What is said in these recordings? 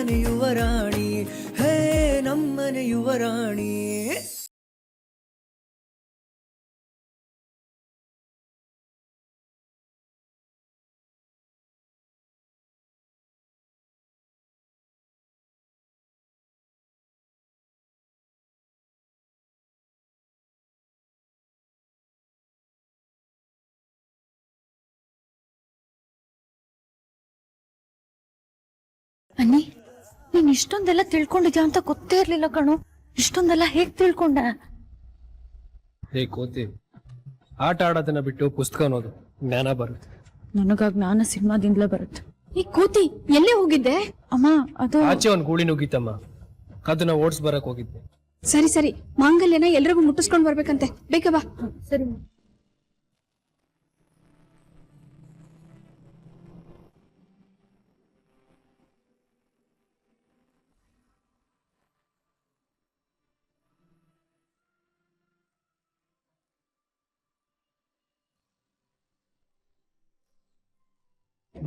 ನಮ್ಮನೆ ಯುವರಾಣಿ, ಹೇ ನಮ್ಮನೆ ಯುವರಾಣಿ. ಅನ್ನಿ, ನೀನ್ ಇಷ್ಟೊಂದೆಲ್ಲ ತಿಳ್ಕೊಂಡಿದ್ಯಾ ಅಂತ ಗೊತ್ತೇ ಇರ್ಲಿಲ್ಲ ಕಣು. ಇಷ್ಟೊಂದೆಲ್ಲ ಹೇಗ್ ತಿಳ್ಕೊಂಡ? ಹೇ ಕೋತಿ, ಆಟ ಆಡೋದನ್ನ ಬಿಟ್ಟು ಪುಸ್ತಕ ಅನ್ನೋದು ಜ್ಞಾನ ಬರುತ್ತೆ. ನನಗ ಜ್ಞಾನ ಸಿನಿಮಾದಿಂದಲೇ ಬರುತ್ತೆ. ಈ ಕೋತಿ ಎಲ್ಲೇ ಹೋಗಿದ್ದೆ? ಅಮ್ಮ ಅದು ಆಚೆ ಒಂದ್ ಗೂಳಿ ನುಗ್ಗಿತಮ್ಮ, ಅದನ್ನ ಓಡ್ಸ್ ಬರಕ್ ಹೋಗಿದ್ದೆ. ಸರಿ ಸರಿ, ಮಾಂಗಲ್ಯನ ಎಲ್ರಿಗೂ ಮುಟ್ಟಿಸ್ಕೊಂಡ್ ಬರ್ಬೇಕಂತೆ, ಬೇಗ ಬಾ. ಸರಿ.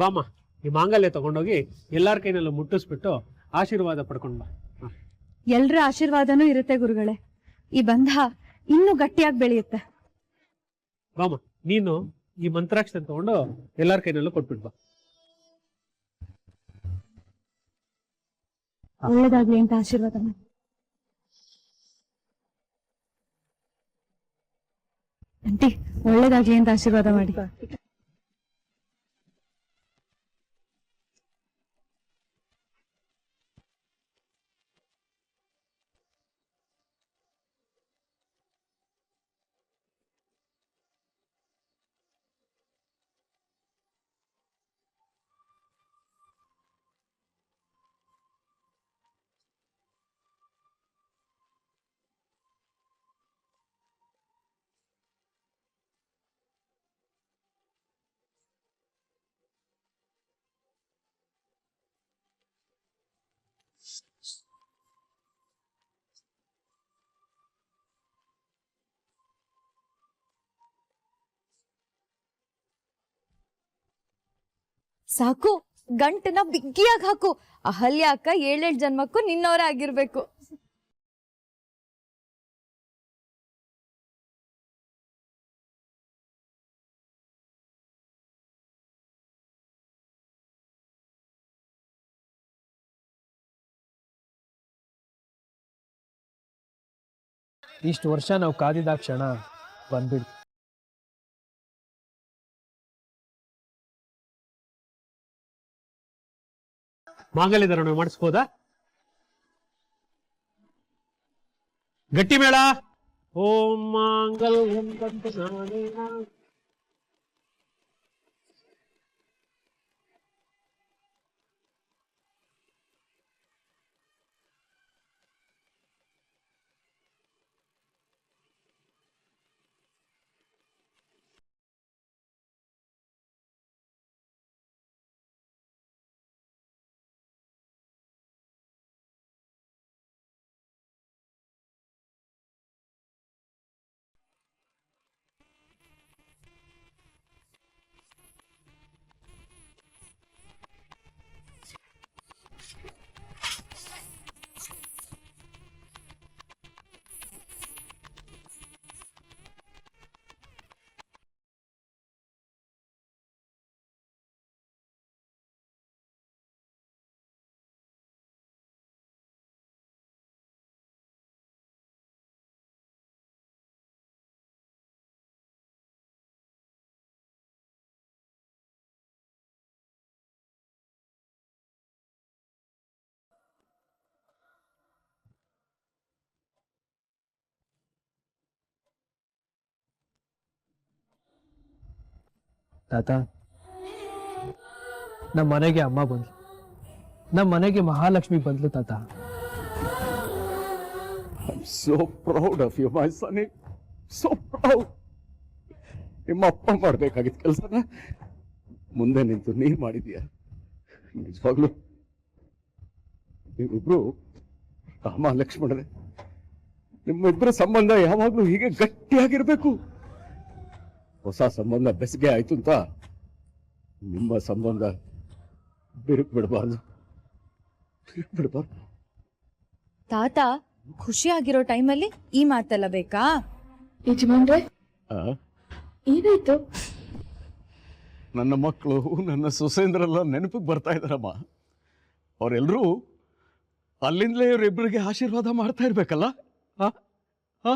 ಬಾಮ್ಮ, ಈ ಮಾಂಗಲ್ಯ ತಗೊಂಡೋಗಿ ಎಲ್ಲಾರ ಕೈನಲ್ಲೂ ಮುಟ್ಟಿಸ್ಬಿಟ್ಟು ಆಶೀರ್ವಾದ ಪಡ್ಕೊಂಡ್ ಬಾ. ಎಲ್ರ ಆಶೀರ್ವಾದನೂ ಇರುತ್ತೆ ಗುರುಗಳೇ. ಈ ಬಂಧ ಇನ್ನೂ ಗಟ್ಟಿಯಾಗಿ ಬೆಳೆಯುತ್ತೆ. ಬಾಮ್ಮ, ನೀನು ಈ ಮಂತ್ರಾಕ್ಷರ ತಗೊಂಡು ಎಲ್ಲಾರ ಕೈನಲ್ಲೂ ಕೊಟ್ಬಿಟ್ ಬಾ. ಒಳ್ಳೇದಾಗ್ಲಿ ಅಂತ ಆಶೀರ್ವಾದ ಮಾಡಿ. ಆಂಟಿ, ಒಳ್ಳೇದಾಗ್ಲಿ ಅಂತ ಆಶೀರ್ವಾದ ಮಾಡಿ. ಸಾಕು, ಗಂಟನ ಬಿಗ್ಗಿಯಾಗಿ ಹಾಕು. ಅಹಲ್ಯ ಅಕ್ಕ 7 ಜನ್ಮಕ್ಕೂ ನಿನ್ನವರ ಆಗಿರ್ಬೇಕು. ಇಷ್ಟು ವರ್ಷ ನಾವು ಕಾದಿದ ಕ್ಷಣ ಬಂದ್ಬಿಡ್ತು. ಮಾಂಗಲ್ಯ ಧಾರಣೆ ಮಾಡಿಸ್ಬೋದಾ? ಗಟ್ಟಿ ಮೇಳ. ಓಂ ಮಾಂಗಲ್ಯಂ ತಂತು ನಾನೇನ. ತಾತ, ನಮ್ಮ ಮನೆಗೆ ಅಮ್ಮ ಬಂದ್ಲು, ನಮ್ಮ ಮನೆಗೆ ಮಹಾಲಕ್ಷ್ಮಿ ಬಂದ್ಲು ತಾತ. I'm so proud of you, my son. So proud. ನಿಮ್ಮ ಅಪ್ಪ ಮಾಡ್ಬೇಕಾಗಿದ್ದ ಕೆಲಸನ ಮುಂದೆ ನಿಂತು ನೀನ್ ಮಾಡಿದೀಯ. ನಿಜವಾಗ್ಲು ನೀವಿಬ್ರು ರಾಮ ಲಕ್ಷ್ಮಣರೇ, ನಿಮ್ಮಿಬ್ಬರ ಸಂಬಂಧ ಯಾವಾಗ್ಲೂ ಹೀಗೆ ಗಟ್ಟಿಯಾಗಿರ್ಬೇಕು. ಹೊಸ ಸಂಬಂಧ ಬೆಸಗೆ ಆಯ್ತು ಅಂತ ನಿಮ್ಮ ಸಂಬಂಧ ಬಿರುಕು ಬಿಡಬಾರ್ದು. ಬಿಡ್ಬಾರ್ದು. ತಾತ ಖುಷಿಯಾಗಿರೋ ಟೈಮಲ್ಲಿ ಈ ಮಾತೆಲ್ಲ ಬೇಕಾ? ಯಜಮಾನ್ರೆ ಆ? ಏನಾಯ್ತು? ನನ್ನ ಮಕ್ಕಳು ನನ್ನ ಸೊಸೆಂದ್ರೆಲ್ಲ ನೆನಪಿಗೆ ಬರ್ತಾ ಇದ್ದಾರಮ್ಮ. ಅವರೆಲ್ಲರೂ ಅಲ್ಲಿಂದಲೇ ಇವರಿಬ್ಬರಿಗೆ ಆಶೀರ್ವಾದ ಮಾಡ್ತಾ ಇರ್ಬೇಕಲ್ಲ. ಆ? ಆ?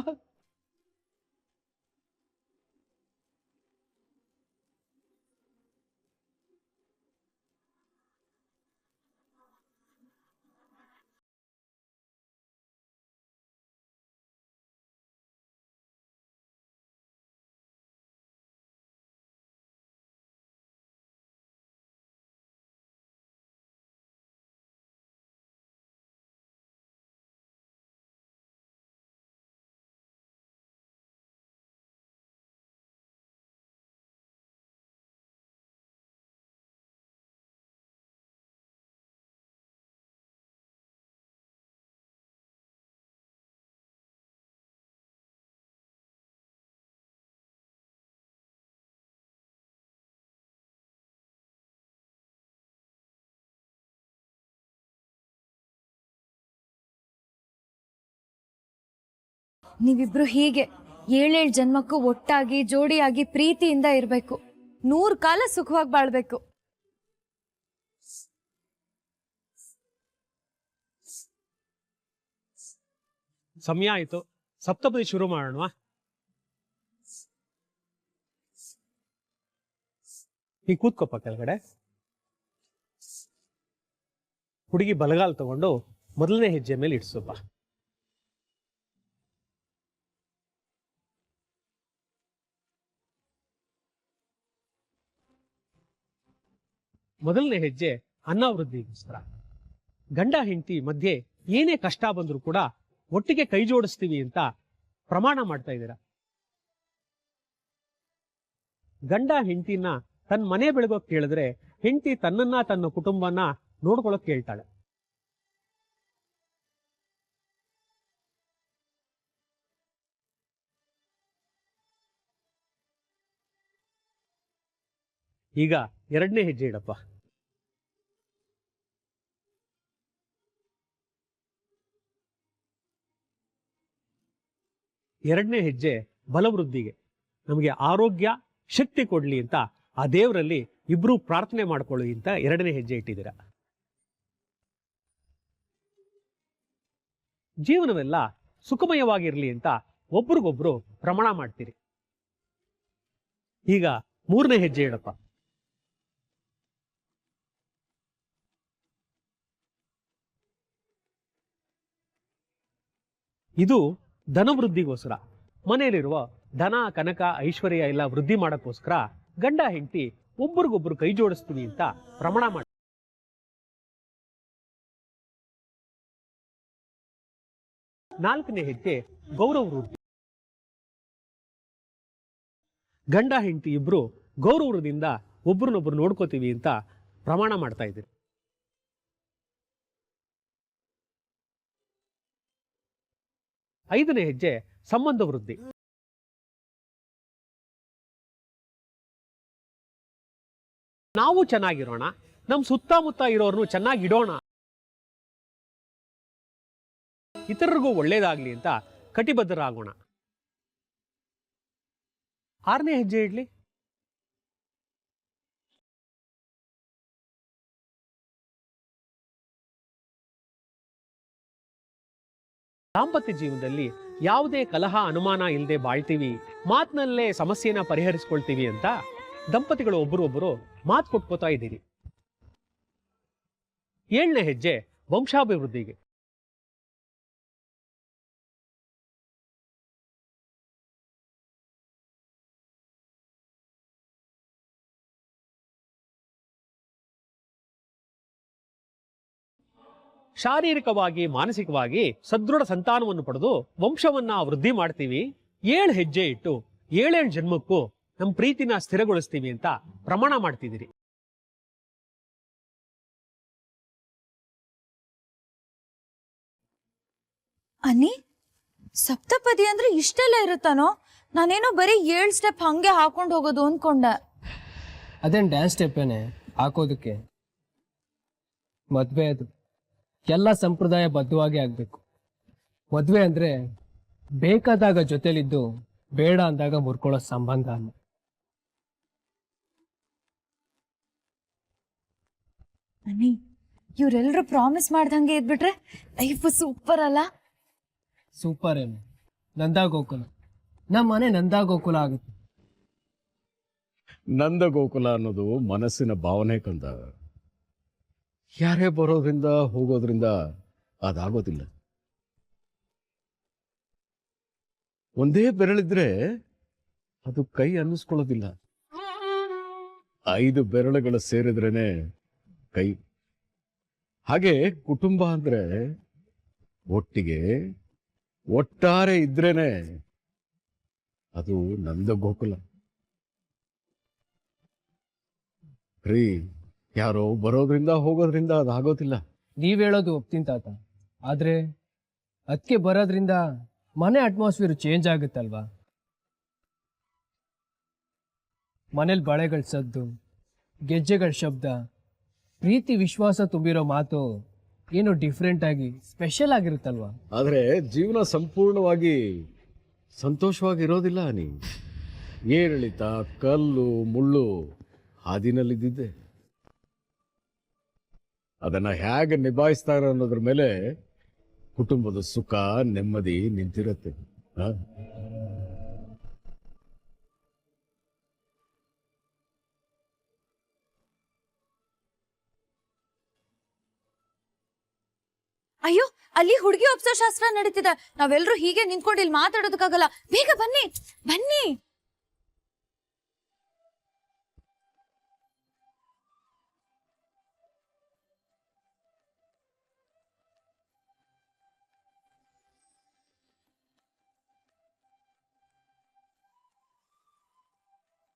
ನೀವಿಬ್ರು ಹೀಗೆ 7 ಜನ್ಮಕ್ಕೂ ಒಟ್ಟಾಗಿ ಜೋಡಿಯಾಗಿ ಪ್ರೀತಿಯಿಂದ ಇರ್ಬೇಕು. 100 ಕಾಲ ಸುಖವಾಗಿ ಬಾಳ್ಬೇಕು. ಸಮಯ ಆಯ್ತು, ಸಪ್ತಪದಿ ಶುರು ಮಾಡೋಣ. ಈ ಕೂತ್ಕೊಪ್ಪ ಕೆಳಗಡೆ. ಹುಡುಗಿ ಬಲಗಾಲ್ ತಗೊಂಡು ಮೊದಲನೇ ಹೆಜ್ಜೆ ಮೇಲೆ ಇಡ್ಸಪ್ಪ. ಮೊದಲನೇ ಹೆಜ್ಜೆ ಅನ್ನಾವೃದ್ಧಿಗೋಸ್ಕರ. ಗಂಡ ಹೆಂಡತಿ ಮಧ್ಯೆ ಏನೇ ಕಷ್ಟ ಬಂದರೂ ಕೂಡ ಒಟ್ಟಿಗೆ ಕೈ ಜೋಡಿಸ್ತೀವಿ ಅಂತ ಪ್ರಮಾಣ ಮಾಡ್ತಾ ಇದ್ದೀರಾ. ಗಂಡ ಹೆಂಡತಿನ ತನ್ನ ಮನೆ ಬೆಳಗೋಕ್ ಕೇಳಿದ್ರೆ ಹೆಂಡತಿ ತನ್ನನ್ನ ತನ್ನ ಕುಟುಂಬನ ನೋಡ್ಕೊಳಕ್ ಕೇಳ್ತಾಳೆ. ಈಗ ಎರಡನೇ ಹೆಜ್ಜೆ ಇಡಪ್ಪ. ಎರಡನೇ ಹೆಜ್ಜೆ ಬಲವೃದ್ಧಿಗೆ. ನಮಗೆ ಆರೋಗ್ಯ ಶಕ್ತಿ ಕೊಡ್ಲಿ ಅಂತ ಆ ದೇವರಲ್ಲಿ ಇಬ್ರು ಪ್ರಾರ್ಥನೆ ಮಾಡ್ಕೊಳ್ಳಿ ಅಂತ ಎರಡನೇ ಹೆಜ್ಜೆ ಇಟ್ಟಿದ್ದೀರಾ. ಜೀವನವೆಲ್ಲ ಸುಖಮಯವಾಗಿರ್ಲಿ ಅಂತ ಒಬ್ರಿಗೊಬ್ರು ಪ್ರಮಾಣ ಮಾಡ್ತೀರಿ. ಈಗ ಮೂರನೇ ಹೆಜ್ಜೆ ಇಡಪ್ಪ. ಇದು ಧನವೃದ್ಧಿಗೋಸ್ಕರ. ಮನೆಯಲ್ಲಿರುವ ಧನ ಕನಕ ಐಶ್ವರ್ಯ ಎಲ್ಲ ವೃದ್ಧಿ ಮಾಡಕ್ಕೋಸ್ಕರ ಗಂಡ ಹೆಂಡತಿ ಒಬ್ರಿಗೊಬ್ರು ಕೈ ಜೋಡಿಸ್ತೀವಿ ಅಂತ ಪ್ರಮಾಣ ಮಾಡಿ. ನಾಲ್ಕನೇ ಹೆಜ್ಜೆ ಗೌರವ ವೃದ್ಧಿ. ಗಂಡ ಹೆಂಡತಿ ಇಬ್ರು ಗೌರವದಿಂದ ಒಬ್ರನ್ನೊಬ್ರು ನೋಡ್ಕೋತೀವಿ ಅಂತ ಪ್ರಮಾಣ ಮಾಡ್ತಾ ಇದ್ದೀರಿ. ಐದನೇ ಹೆಜ್ಜೆ ಸಂಬಂಧ ವೃದ್ಧಿ. ನಾವು ಚೆನ್ನಾಗಿರೋಣ, ನಮ್ಮ ಸುತ್ತಮುತ್ತ ಇರೋರ್ನು ಚೆನ್ನಾಗಿಡೋಣ, ಇತರರಿಗೂ ಒಳ್ಳೇದಾಗ್ಲಿ ಅಂತ ಕಟಿಬದ್ಧರಾಗೋಣ. ಆರನೇ ಹೆಜ್ಜೆ ಇಡ್ಲಿ. ದಾಂಪತ್ಯ ಜೀವನದಲ್ಲಿ ಯಾವುದೇ ಕಲಹ ಅನುಮಾನ ಇಲ್ಲದೆ ಬಾಳ್ತೀವಿ, ಮಾತಿನಲ್ಲೇ ಸಮಸ್ಯೆನ ಪರಿಹರಿಸ್ಕೊಳ್ತೀವಿ ಅಂತ ದಂಪತಿಗಳು ಒಬ್ಬರೊಬ್ಬರು ಮಾತು ಕೊಟ್ಕೋತಾ ಇದ್ದೀರಿ. ಏಳನೇ ಹೆಜ್ಜೆ ವಂಶಾಭಿವೃದ್ಧಿಗೆ. ಶಾರೀರಿಕವಾಗಿ ಮಾನಸಿಕವಾಗಿ ಸದೃಢ ಸಂತಾನವನ್ನು ಪಡೆದು ವಂಶವನ್ನ ವೃದ್ಧಿ ಮಾಡ್ತೀವಿ. 7 ಹೆಜ್ಜೆ ಇಟ್ಟು 7 ಜನ್ಮಕ್ಕೂ ನಮ್ಮ ಪ್ರೀತಿನ ಸ್ಥಿರಗೊಳಿಸ್ತೀವಿ ಅಂತ ಪ್ರಮಾಣ ಮಾಡ್ತಿದ್ದೀರಿ. ಅನ್ನಿ, ಸಪ್ತಪದಿ ಅಂದ್ರೆ ಇಷ್ಟೆಲ್ಲ ಇರುತ್ತಾನೋ? ನಾನೇನೋ ಬರೀ 7 ಸ್ಟೆಪ್ ಹಂಗೆ ಹಾಕೊಂಡು ಹೋಗೋದು ಅನ್ಕೊಂಡೆ. ಅದೇನು ಡ್ಯಾನ್ಸ್ ಸ್ಟೆಪ್ಪೇನೆ ಹಾಕೋದಕ್ಕೆ? ಮದ್ವೆ ಅದು ಎಲ್ಲ ಸಂಪ್ರದಾಯ ಬದ್ಧವಾಗಿ ಆಗ್ಬೇಕು. ಮದ್ವೆ ಅಂದ್ರೆ ಬೇಕಾದಾಗ ಜೊತೆಲಿದ್ದು ಬೇಡ ಅಂದಾಗ ಮುರ್ಕೊಳ್ಳೋ ಸಂಬಂಧ ಅಲ್ಲ. ಅನಿ, ಇವ್ರೆಲ್ರು ಪ್ರಾಮಿಸ್ ಮಾಡ್ದಂಗೆ ಇದ್ಬಿಟ್ರೆ ಲೈಫ್ ಸೂಪರ್ ಅಲ್ಲ? ಸೂಪರ್ ಏನು, ನಂದಾ ಗೋಕುಲ. ನಮ್ಮ ಮನೆ ನಂದಾ ಗೋಕುಲ ಆಗುತ್ತೆ. ನಂದ ಗೋಕುಲ ಅನ್ನೋದು ಮನಸ್ಸಿನ ಭಾವನೆ ಕಂದ. ಯಾರೇ ಬರೋದ್ರಿಂದ ಹೋಗೋದ್ರಿಂದ ಅದಾಗೋದಿಲ್ಲ. ಒಂದೇ ಬೆರಳಿದ್ರೆ ಅದು ಕೈ ಅನ್ನಿಸ್ಕೊಳ್ಳೋದಿಲ್ಲ. 5 ಬೆರಳುಗಳು ಸೇರಿದ್ರೇನೆ ಕೈ. ಹಾಗೆ ಕುಟುಂಬ ಅಂದ್ರೆ ಒಟ್ಟಿಗೆ ಒಟ್ಟಾರೆ ಇದ್ರೇನೆ ಅದು ನಂದ ಗೋಕುಲ. ರೀ, ಯಾರೋ ಬರೋದ್ರಿಂದ ಹೋಗೋದ್ರಿಂದ ಅದಾಗೋದಿಲ್ಲ. ನೀವ್ ಹೇಳೋದು ಒಪ್ತೀನಿ ತಾತ, ಆದ್ರೆ ಅದಕ್ಕೆ ಬರೋದ್ರಿಂದ ಮನೆ ಅಟ್ಮಾಸ್ಫಿಯರ್ ಚೇಂಜ್ ಆಗುತ್ತಲ್ವಾ? ಮನೇಲಿ ಬಳೆಗಳ ಸದ್ದು, ಗೆಜ್ಜೆಗಳ ಶಬ್ದ, ಪ್ರೀತಿ ವಿಶ್ವಾಸ ತುಂಬಿರೋ ಮಾತು ಏನೋ ಡಿಫ್ರೆಂಟ್ ಆಗಿ ಸ್ಪೆಷಲ್ ಆಗಿರುತ್ತಲ್ವಾ? ಆದ್ರೆ ಜೀವನ ಸಂಪೂರ್ಣವಾಗಿ ಸಂತೋಷವಾಗಿರೋದಿಲ್ಲ. ನೀ ಏರಿಳಿತ, ಕಲ್ಲು ಮುಳ್ಳು ಹಾದಿನಲ್ಲಿದ್ದಿದ್ದೆ. ಅದನ್ನ ಹೇಗೆ ನಿಭಾಯಿಸ್ತಾರೆ ಅನ್ನೋದ್ರ ಮೇಲೆ ಕುಟುಂಬದ ಸುಖ ನೆಮ್ಮದಿ ನಿಂತಿರುತ್ತೆ. ಅಯ್ಯೋ, ಅಲ್ಲಿ ಹುಡುಗಿ ಒಪ್ಸೋ ಶಾಸ್ತ್ರ ನಡೀತಿದೆ. ನಾವೆಲ್ಲರೂ ಹೀಗೆ ನಿಂತ್ಕೊಂಡು ಇಲ್ಲಿ ಮಾತಾಡೋದಕ್ಕಾಗಲ್ಲ. ಬೇಗ ಬನ್ನಿ ಬನ್ನಿ.